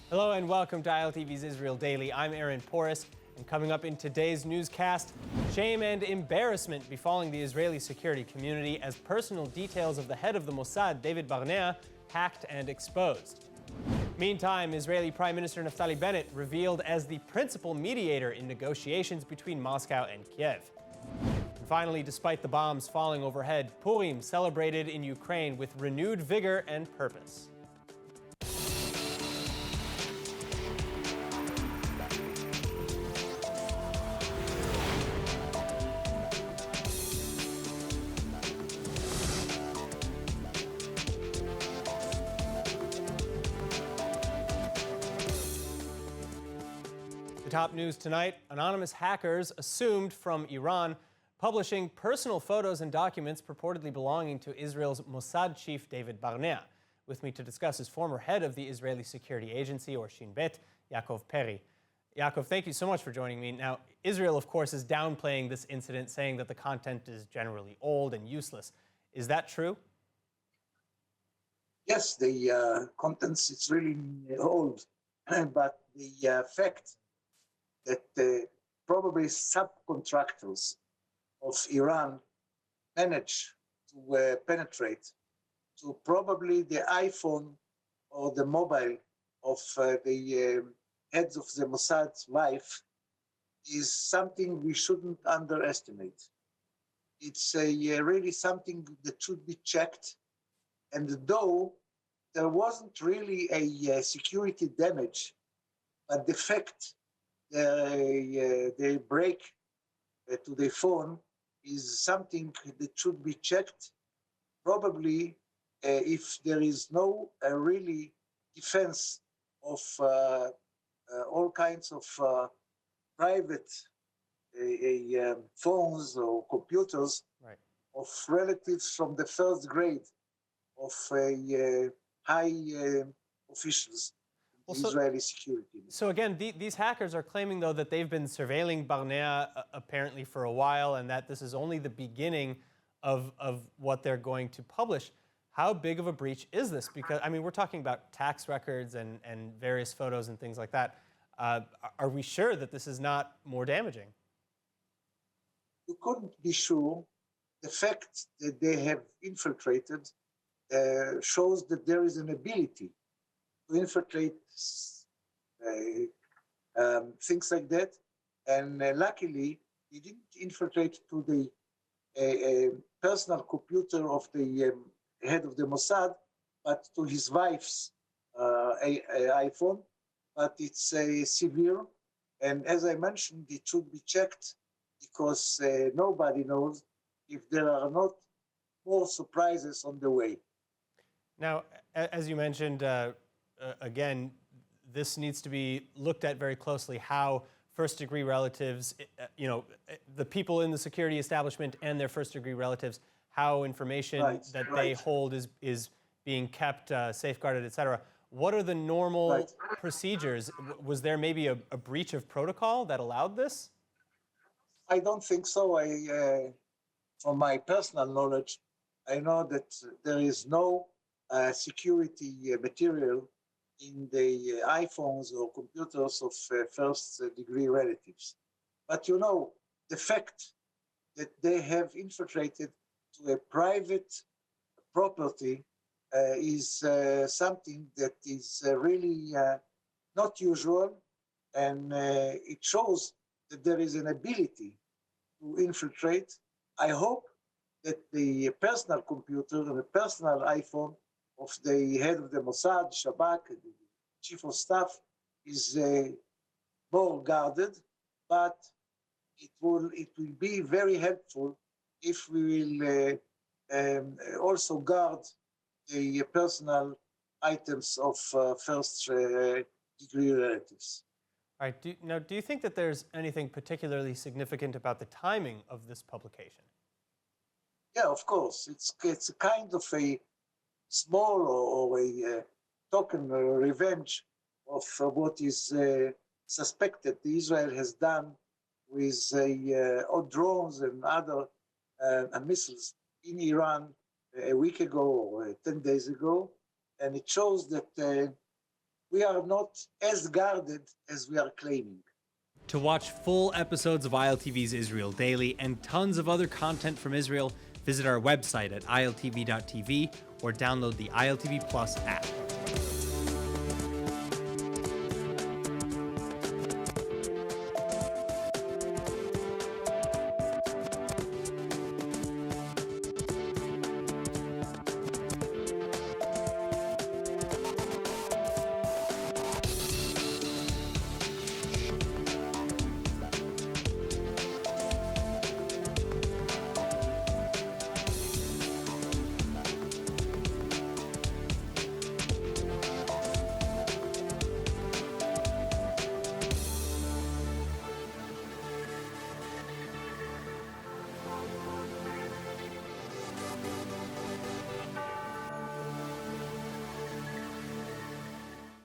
Hello and welcome to ILTV's Israel Daily. I'm Aaron Porras, and coming up in today's newscast, shame and embarrassment befalling the Israeli security community as personal details of the head of the Mossad, David Barnea, hacked and exposed. Meantime, Israeli Prime Minister Naftali Bennett revealed as the principal mediator in negotiations between Moscow and Kyiv. And finally, despite the bombs falling overhead, Purim celebrated in Ukraine with renewed vigor and purpose. The top news tonight, anonymous hackers assumed from Iran publishing personal photos and documents purportedly belonging to Israel's Mossad chief David Barnea. With me to discuss is former head of the Israeli security agency, or Shin Bet, Yaakov Peri. Yaakov, thank you so much for joining me. Now, Israel, of course, is downplaying this incident, saying that the content is generally old and useless. Is that true? Yes, the contents, it's really old, but the fact that probably subcontractors of Iran managed to penetrate to probably the iPhone or the mobile of the heads of the Mossad's wife is something we shouldn't underestimate. It's really something that should be checked. And though there wasn't really a security damage, but the fact they break to the phone is something that should be checked. Probably if there is no really defense of all kinds of private phones or computers, Right, of relatives from the first grade of high officials in the Israeli security. So again, these hackers are claiming, though, that they've been surveilling Barnea apparently for a while, and that this is only the beginning of what they're going to publish. How big of a breach is this? Because, I mean, we're talking about tax records and various photos and things like that. Are we sure that this is not more damaging? You couldn't be sure. The fact that they have infiltrated shows that there is an ability to infiltrate things like that. And luckily, he didn't infiltrate to the personal computer of the head of the Mossad, but to his wife's iPhone. But it's severe. And as I mentioned, it should be checked because nobody knows if there are not more surprises on the way. Now, as you mentioned, again, this needs to be looked at very closely, how first-degree relatives, the people in the security establishment and their first-degree relatives, how information they hold is being kept, safeguarded, et cetera. What are the normal procedures? Was there maybe a breach of protocol that allowed this? I don't think so. From my personal knowledge, I know that there is no security material in the iPhones or computers of first-degree relatives. But you know, the fact that they have infiltrated to a private property is something that is really not usual, and it shows that there is an ability to infiltrate. I hope that the personal computer and the personal iPhone of the head of the Mossad, Shabak, the chief of staff, is more guarded, but it will be very helpful if we will also guard the personal items of first-degree relatives. All right. Now, do you think that there's anything particularly significant about the timing of this publication? Yeah, of course. It's a kind of a small or a token revenge of what is suspected Israel has done with drones and other missiles in Iran a week ago or 10 days ago. And it shows that we are not as guarded as we are claiming. To watch full episodes of ILTV's Israel Daily and tons of other content from Israel, visit our website at iltv.tv or download the ILTV Plus app.